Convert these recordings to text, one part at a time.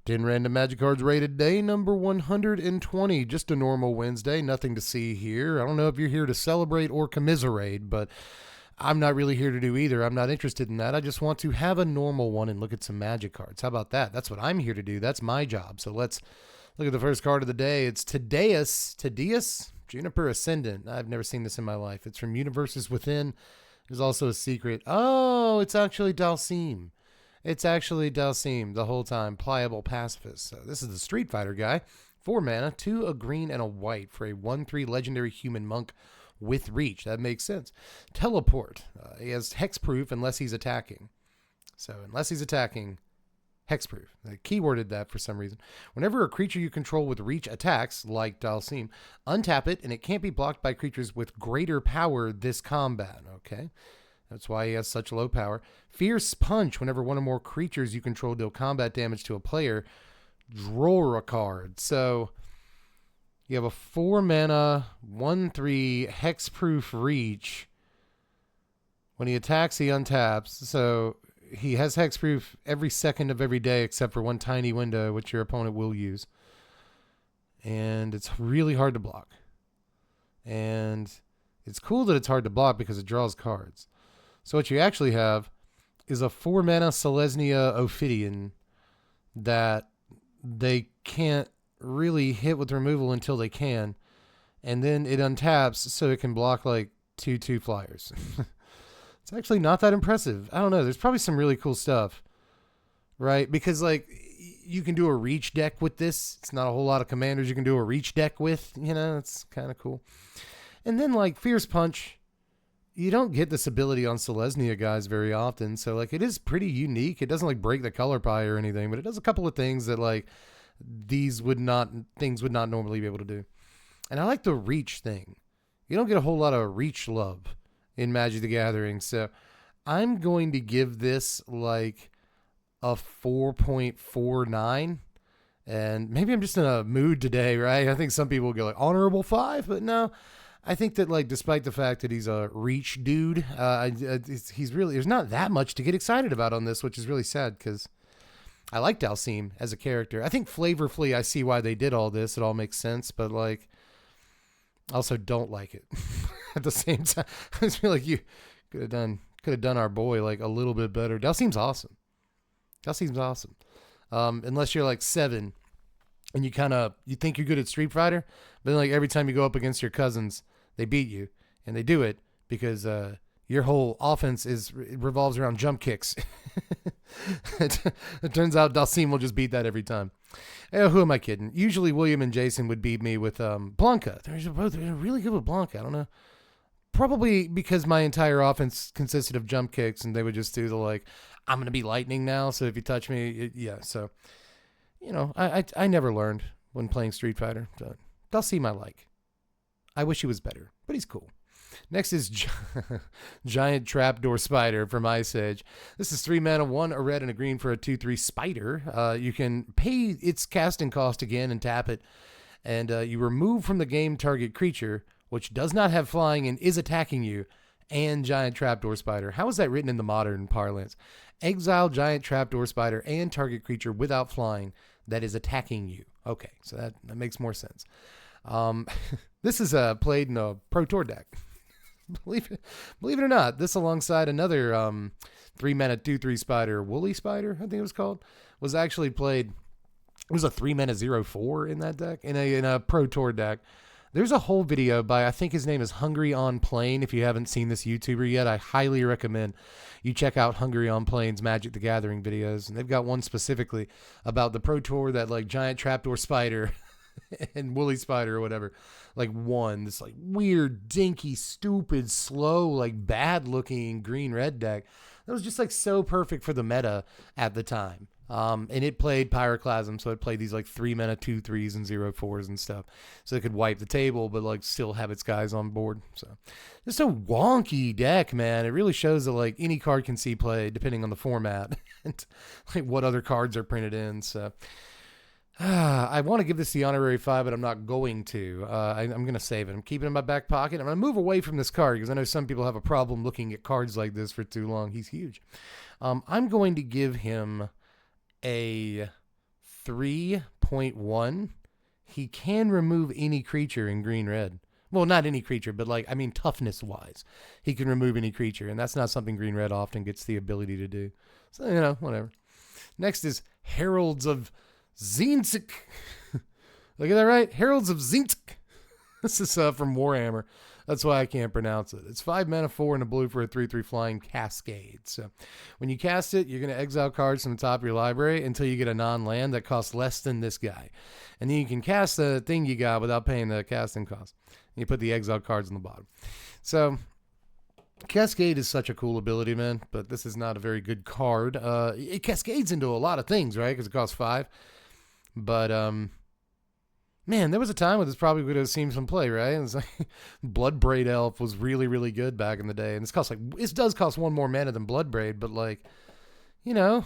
10 random magic cards rated day number 120. Just a normal Wednesday. Nothing to see here. I don't know if you're here to celebrate or commiserate, but I'm not really here to do either. I'm not interested in that. I just want to have a normal one and look at some magic cards. How about that? That's what I'm here to do. That's my job. So let's look at the first card of the day. It's Tadas, Juniper Ascendant. I've never seen this in my life. It's from Universes Within. There's also a secret. Oh, it's actually Dalsim. It's actually Dalsim the whole time. Pliable Pacifist. So this is the Street Fighter guy. 4 mana, 2 a green and a white for a 1/3 legendary human monk with reach. That makes sense. Teleport. He has hexproof unless he's attacking. So unless he's attacking, hexproof. They keyworded that for some reason. Whenever a creature you control with reach attacks, like Dalsim, untap it and it can't be blocked by creatures with greater power this combat. Okay. That's why he has such low power. Fierce Punch. Whenever one or more creatures you control deal combat damage to a player, draw a card. So you have a 4 mana, 1/3 hexproof reach. When he attacks, he untaps. So he has hexproof every second of every day except for one tiny window, which your opponent will use. And it's really hard to block. And it's cool that it's hard to block because it draws cards. So what you actually have is a 4 mana Selesnya Ophidian that they can't really hit with removal until they can. And then it untaps so it can block like 2/2 flyers. It's actually not that impressive. I don't know. There's probably some really cool stuff, right? Because like you can do a reach deck with this. It's not a whole lot of commanders you can do a reach deck with. You know, it's kind of cool. And then like Fierce Punch. You don't get this ability on Selesnya guys very often, so like it is pretty unique. It doesn't like break the color pie or anything, but it does a couple of things that like things would not normally be able to do. And I like the reach thing. You don't get a whole lot of reach love in Magic the Gathering, so I'm going to give this like a 4.49. And maybe I'm just in a mood today, right? I think some people will go like honorable 5, but no. I think that, like, despite the fact that he's a reach dude, he's really, there's not that much to get excited about on this, which is really sad because I like Dalsim as a character. I think flavorfully, I see why they did all this. It all makes sense, but, like, I also don't like it at the same time. I just feel like you could have done our boy, like, a little bit better. Dalsim's awesome. Unless you're, like, 7 and you think you're good at Street Fighter, but then, like, every time you go up against your cousins, they beat you, and they do it because your whole offense revolves around jump kicks. It turns out Dalsim will just beat that every time. Who am I kidding? Usually William and Jason would beat me with Blanca. They're really good with Blanca. I don't know. Probably because my entire offense consisted of jump kicks, and they would just do the like, I'm going to be lightning now, so if you touch me, yeah. So, you know, I never learned when playing Street Fighter. So Dalsim I like. I wish he was better, but he's cool. Next is Giant Trapdoor Spider from Ice Age. This is 3 mana, 1 a red and a green for a 2/3 spider. You can pay its casting cost again and tap it, and you remove from the game target creature which does not have flying and is attacking you, and Giant Trapdoor Spider. How is that written in the modern parlance? Exile Giant Trapdoor Spider and target creature without flying that is attacking you. Okay, so that makes more sense. This is played in a Pro Tour deck. Believe it or not, this alongside another 3 mana 2/3 spider, Woolly Spider, I think it was called, was actually played. It was a 3 mana 0/4 in that deck, in a Pro Tour deck. There's a whole video by, I think his name is Hungry on Plane. If you haven't seen this YouTuber yet, I highly recommend you check out Hungry on Plane's Magic the Gathering videos. And they've got one specifically about the Pro Tour that like Giant Trapdoor Spider and Woolly Spider or whatever, like won this like weird, dinky, stupid, slow, like bad looking green-red deck. That was just like so perfect for the meta at the time. And it played Pyroclasm, so it played these like 3 mana 2/3s and 0/4s and stuff. So it could wipe the table, but like still have its guys on board. So it's a wonky deck, man. It really shows that like any card can see play depending on the format and like what other cards are printed in. So I want to give this the honorary 5, but I'm not going to. I'm going to save it. I'm keeping it in my back pocket. I'm going to move away from this card because I know some people have a problem looking at cards like this for too long. He's huge. I'm going to give him a 3.1, he can remove any creature in green-red. Well, not any creature, but like, I mean, toughness-wise. He can remove any creature, and that's not something green-red often gets the ability to do. So, you know, whatever. Next is Heralds of Zin. Look at that right? Heralds of Zin. This is from Warhammer. That's why I can't pronounce it. It's 5 mana, 4 and a blue for a 3/3 flying Cascade. So when you cast it, you're going to exile cards from the top of your library until you get a non-land that costs less than this guy. And then you can cast the thing you got without paying the casting cost. And you put the exile cards on the bottom. So Cascade is such a cool ability, man, but this is not a very good card. It cascades into a lot of things, right? Because it costs 5. But, man, there was a time when this probably would have seen some play, right? It was like Bloodbraid Elf was really, really good back in the day. And it does cost 1 more mana than Bloodbraid, but like, you know,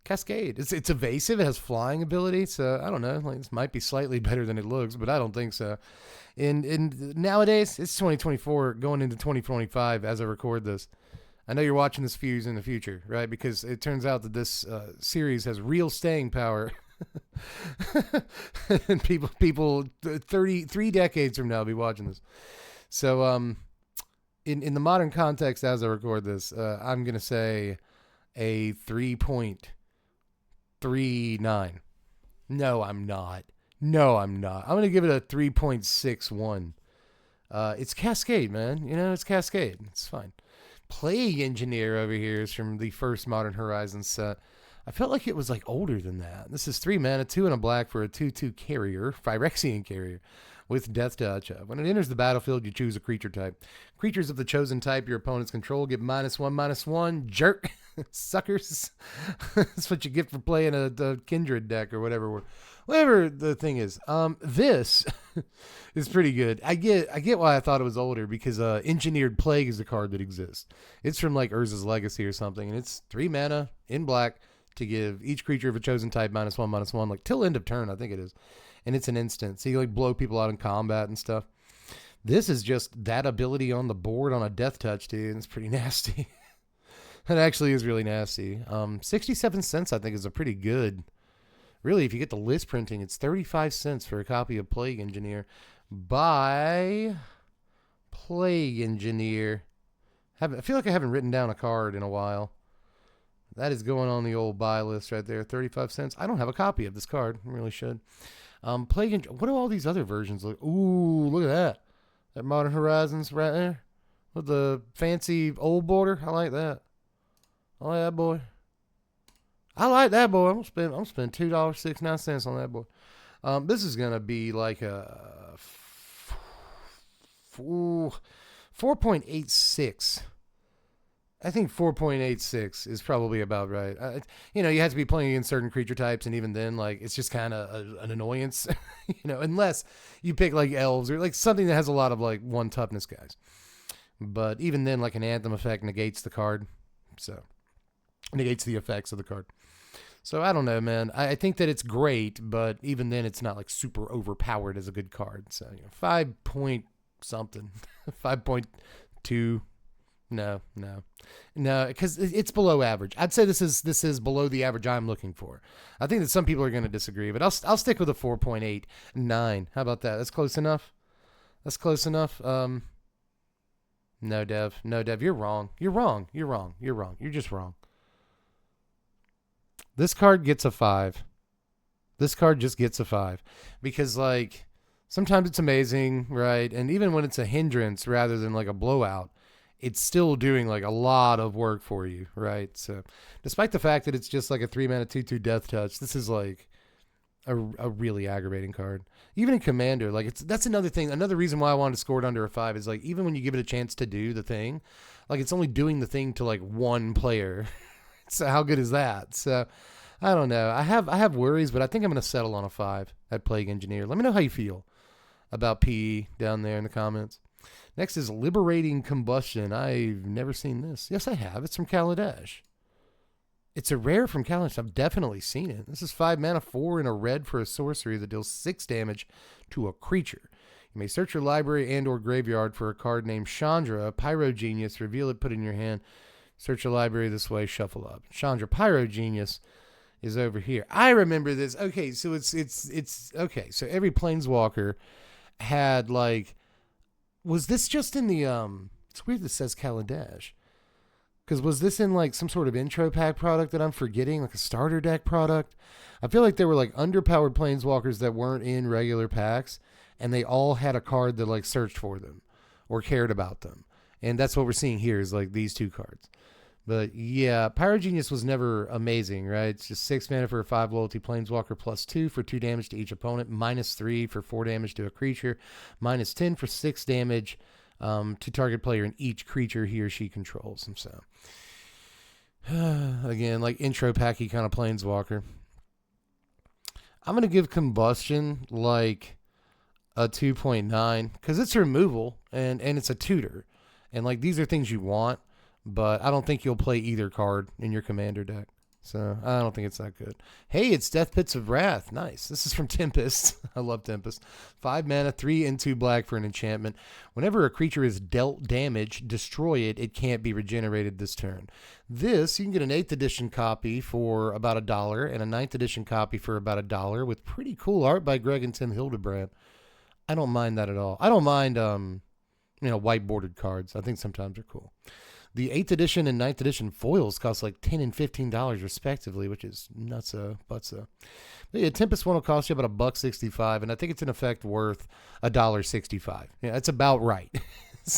Cascade. It's evasive. It has flying ability. So I don't know. Like, this might be slightly better than it looks, but I don't think so. And nowadays, it's 2024 going into 2025 as I record this. I know you're watching this Fuse in the future, right? Because it turns out that this series has real staying power. And people 33 decades from now will be watching this. So in the modern context as I record this, I'm going to say a 3.39. No, I'm not. I'm going to give it a 3.61. It's Cascade, man. You know, it's Cascade. It's fine. Plague Engineer over here is from the first Modern Horizons set. I felt like it was like older than that. This is 3 mana, 2 and a black for a 2/2 carrier, Phyrexian carrier, with Death Touch. When it enters the battlefield, you choose a creature type. Creatures of the chosen type your opponents control get -1/-1. Jerk. Suckers. That's what you get for playing a Kindred deck or whatever the thing is. This is pretty good. I get why I thought it was older, because Engineered Plague is a card that exists. It's from like Urza's Legacy or something, and it's 3 mana in black to give each creature of a chosen type -1/-1, like till end of turn, I think it is. And it's an instant. So you like blow people out in combat and stuff. This is just that ability on the board on a Death Touch, dude. It's pretty nasty. It actually is really nasty. 67 cents, I think, is a pretty good. Really, if you get the list printing, it's 35 cents for a copy of Plague Engineer by Plague Engineer. I feel like I haven't written down a card in a while. That is going on the old buy list right there. 35 cents. I don't have a copy of this card. I really should. Plague. What do all these other versions look? Ooh, look at that. That Modern Horizons right there with the fancy old border. I like that. I like that boy. I'm gonna spend $2.69 on that boy. This is gonna be like a 4.86. I think 4.86 is probably about right. You have to be playing against certain creature types, and even then, like, it's just kind of an annoyance, unless you pick like elves or like something that has a lot of like 1 toughness guys. But even then, like an Anthem effect negates the card, so negates the effects of the card. So I don't know, man. I think that it's great, but even then, it's not like super overpowered as a good card. So 5 point something, 5.2. No, because it's below average. I'd say this is below the average I'm looking for. I think that some people are going to disagree, but I'll stick with a 4.89. How about that? That's close enough. No, Dev, you're wrong. You're just wrong. This card gets a 5. This card just gets a 5 because like sometimes it's amazing, right? And even when it's a hindrance rather than like a blowout, it's still doing like a lot of work for you, right? So despite the fact that it's just like a 3 mana 2/2 Death Touch, this is like a really aggravating card. Even in Commander, like that's another thing. Another reason why I wanted to score it under a 5 is like even when you give it a chance to do the thing, like it's only doing the thing to like 1 player. So how good is that? So I don't know. I have worries, but I think I'm going to settle on a 5 at Plague Engineer. Let me know how you feel about PE down there in the comments. Next is Liberating Combustion. I've never seen this. Yes, I have. It's from Kaladesh. It's a rare from Kaladesh. I've definitely seen it. This is 5 mana, 4 and a red for a sorcery that deals 6 damage to a creature. You may search your library and or graveyard for a card named Chandra, Pyro Genius. Reveal it, put it in your hand. Search your library this way, shuffle up. Chandra, Pyro Genius, is over here. I remember this. Okay, so it's okay. So every planeswalker had like, was this just in the It's weird this says Kaladesh. Because was this in like some sort of intro pack product that I'm forgetting, like a starter deck product? I feel like there were like underpowered planeswalkers that weren't in regular packs, and they all had a card that like searched for them or cared about them. And that's what we're seeing here is like these two cards. But yeah, Pyrogenius was never amazing, right? It's just 6 mana for a 5 loyalty planeswalker, +2 for 2 damage to each opponent, -3 for 4 damage to a creature, -10 for 6 damage to target player in each creature he or she controls. And so, again, like intro packy kind of planeswalker. I'm going to give Combustion like a 2.9 because it's removal and it's a tutor. And like these are things you want, but I don't think you'll play either card in your commander deck. So I don't think it's that good. Hey, it's Death Pits of Wrath. Nice. This is from Tempest. I love Tempest. 5 mana, 3 and 2 black for an enchantment. Whenever a creature is dealt damage, destroy it. It can't be regenerated this turn. This, you can get an 8th edition copy for about $1 and a 9th edition copy for about $1 with pretty cool art by Greg and Tim Hildebrand. I don't mind that at all. I don't mind, white bordered cards. I think sometimes they're cool. The 8th edition and 9th edition foils cost like $10 and $15 respectively, which is nuts. But yeah, Tempest one will cost you about $1.65, and I think it's in effect worth $1.65. Yeah, that's about right.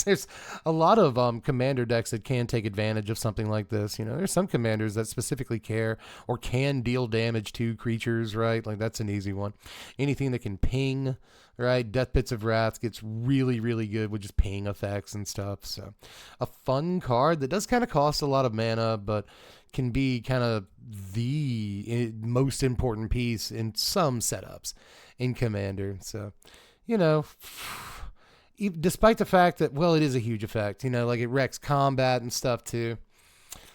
There's a lot of commander decks that can take advantage of something like this. You know, there's some commanders that specifically care or can deal damage to creatures, right? Like that's an easy one. Anything that can ping, right? Death Pits of Wrath gets really, really good with just ping effects and stuff. So a fun card that does kind of cost a lot of mana, but can be kind of the most important piece in some setups in Commander. So, you know, despite the fact that, well, it is a huge effect, you know, like it wrecks combat and stuff too.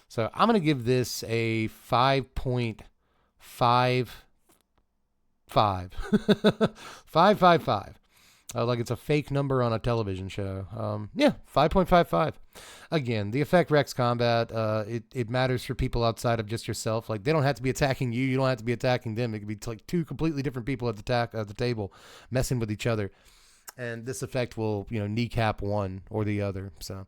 So I'm going to give this a 5.55. 555. Like it's a fake number on a television show. Yeah, 5.55. Again, the effect wrecks combat. It matters for people outside of just yourself. Like they don't have to be attacking you. You don't have to be attacking them. It could be like two completely different people at the table messing with each other. And this effect will, kneecap one or the other. So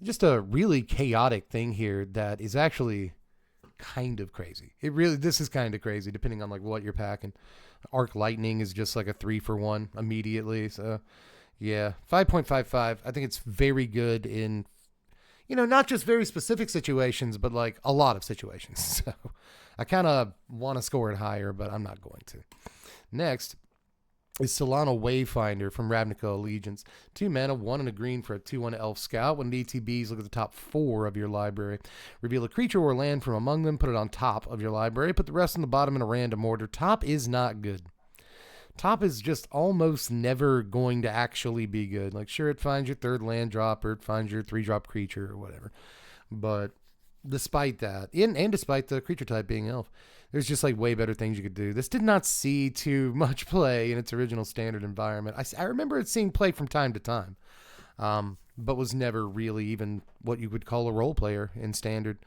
just a really chaotic thing here that is actually kind of crazy. This is kind of crazy depending on like what you're packing. Arc Lightning is just like a 3-for-1 immediately. So yeah, 5.55. I think it's very good in, not just very specific situations, but like a lot of situations. So I kind of want to score it higher, but I'm not going to. Next is Solano Wayfinder from Ravnica Allegiance. 2 mana, 1 and a green for a 2/1 Elf Scout. When ETBs, look at the top 4 of your library. Reveal a creature or land from among them, put it on top of your library, put the rest on the bottom in a random order. Top is not good. Top is just almost never going to actually be good. Like, sure, it finds your 3rd land drop, or it finds your 3-drop creature, or whatever. But despite that, and despite the creature type being elf, there's just like way better things you could do. This did not see too much play in its original standard environment. I remember it seeing play from time to time, but was never really even what you would call a role player in standard.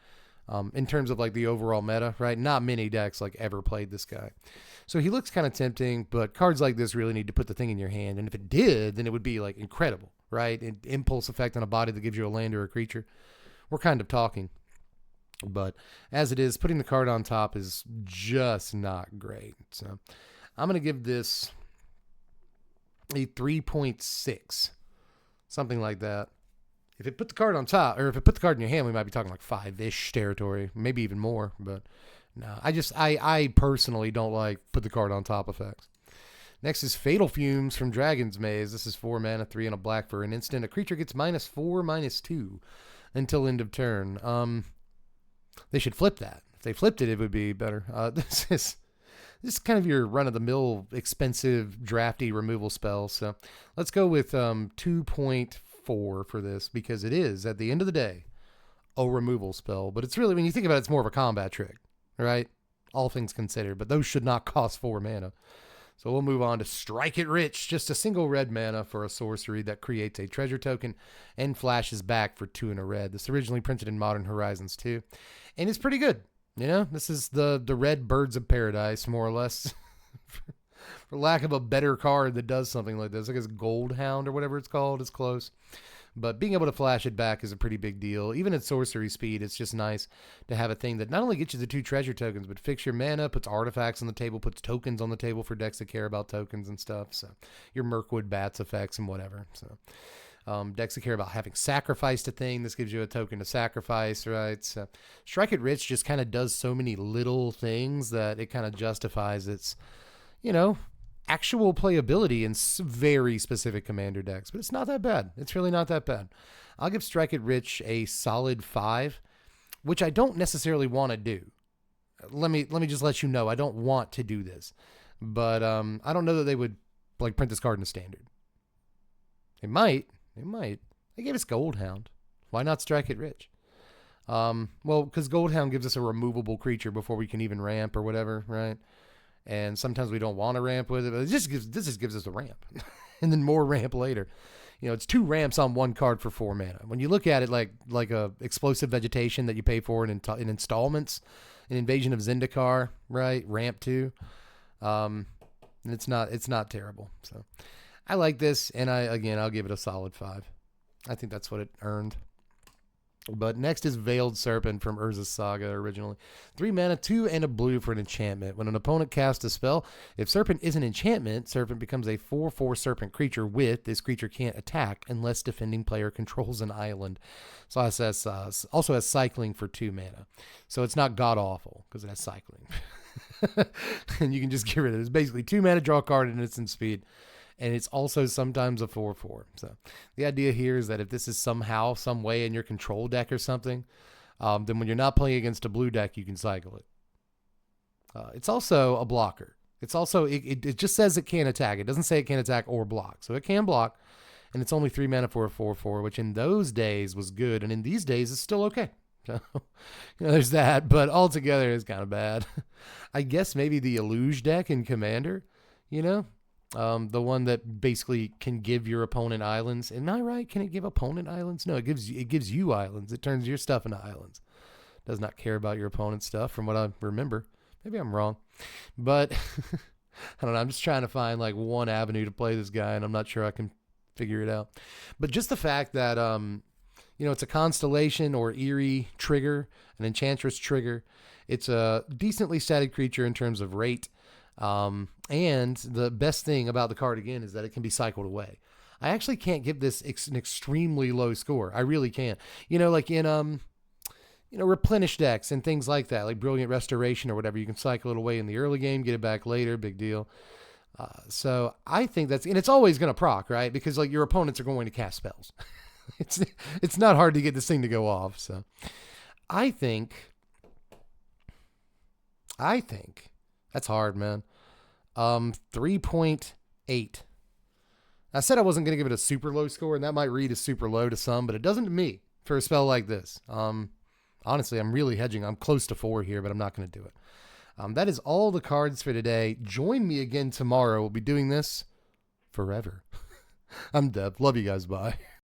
In terms of like the overall meta, right? Not many decks like ever played this guy. So he looks kind of tempting, but cards like this really need to put the thing in your hand. And if it did, then it would be like incredible, right? An impulse effect on a body that gives you a land or a creature. We're kind of talking. But as it is, putting the card on top is just not great. So I'm going to give this a 3.6, something like that. If it put the card on top, or if it put the card in your hand, we might be talking like 5-ish territory, maybe even more. But no, I personally don't like put the card on top effects. Next is Fatal Fumes from Dragon's Maze. This is 4 mana, 3 and a black for an instant. A creature gets -4/-2 until end of turn. They should flip that. If they flipped it, it would be better. This is kind of your run-of-the-mill, expensive, drafty removal spell. So let's go with 2.4 for this, because it is, at the end of the day, a removal spell. But it's really, when you think about it, it's more of a combat trick, right? All things considered. But those should not cost 4 mana. So we'll move on to Strike It Rich. Just a single red mana for a sorcery that creates a treasure token and flashes back for 2 and a red. This originally printed in Modern Horizons 2. And it's pretty good. You know, this is the red birds of paradise, more or less. For lack of a better card that does something like this. I guess Gold Hound or whatever it's called is close. But being able to flash it back is a pretty big deal. Even at sorcery speed, it's just nice to have a thing that not only gets you the 2 treasure tokens, but fix your mana, puts artifacts on the table, puts tokens on the table for decks that care about tokens and stuff. So your Mirkwood Bats effects and whatever. So decks that care about having sacrificed a thing, this gives you a token to sacrifice, right? So Strike It Rich just kind of does so many little things that it kind of justifies its, you know, actual playability in very specific commander decks, but it's not that bad. It's really not that bad. I'll give Strike It Rich a solid 5, which I don't necessarily want to do. Let me just let you know, I don't want to do this, but I don't know that they would like print this card in the standard. They might. They gave us Gold Hound. Why not Strike It Rich? Well, because Gold Hound gives us a removable creature before we can even ramp or whatever, right? And sometimes we don't want to ramp with it, but this just gives us a ramp. And then more ramp later. You know, it's 2 ramps on 1 card for 4 mana. When you look at it like a explosive vegetation that you pay for in installments, an Invasion of Zendikar, right? Ramp 2. It's not terrible. So I like this, and I'll give it a solid 5. I think that's what it earned. But next is Veiled Serpent from Urza's Saga originally. 3 mana, 2 and a blue for an enchantment. When an opponent casts a spell, if Serpent is an enchantment, Serpent becomes a 4/4 Serpent creature with this creature can't attack unless defending player controls an island. So it also has cycling for 2 mana. So it's not god-awful because it has cycling. And you can just get rid of it. It's basically 2 mana, draw a card, and instant speed. And it's also sometimes a 4/4. So the idea here is that if this is somehow, some way in your control deck or something, then when you're not playing against a blue deck, you can cycle it. It's also a blocker. It's also, it just says it can't attack. It doesn't say it can't attack or block. So it can block, and it's only 3 mana for a 4/4, which in those days was good, and in these days is still okay. So, you know, there's that, but altogether it's kind of bad. I guess maybe the Illuge deck in Commander, you know? The one that basically can give your opponent islands. Am I right? Can it give opponent islands? No, it gives you islands. It turns your stuff into islands. Does not care about your opponent's stuff from what I remember. Maybe I'm wrong. But I don't know. I'm just trying to find like one avenue to play this guy, and I'm not sure I can figure it out. But just the fact that you know, it's a Constellation or Eerie trigger, an Enchantress trigger. It's a decently statted creature in terms of rate. And the best thing about the card again is that it can be cycled away. I actually can't give this an extremely low score. I really can't. You know, like in you know, replenish decks and things like that, like Brilliant Restoration or whatever. You can cycle it away in the early game, get it back later, big deal. So I think and it's always going to proc, right? Because like your opponents are going to cast spells. It's not hard to get this thing to go off. So I think that's hard, man. 3.8. I said I wasn't going to give it a super low score, and that might read as super low to some, but it doesn't to me for a spell like this. Honestly, I'm really hedging. I'm close to 4 here, but I'm not going to do it. That is all the cards for today. Join me again tomorrow. We'll be doing this forever. I'm Deb. Love you guys. Bye.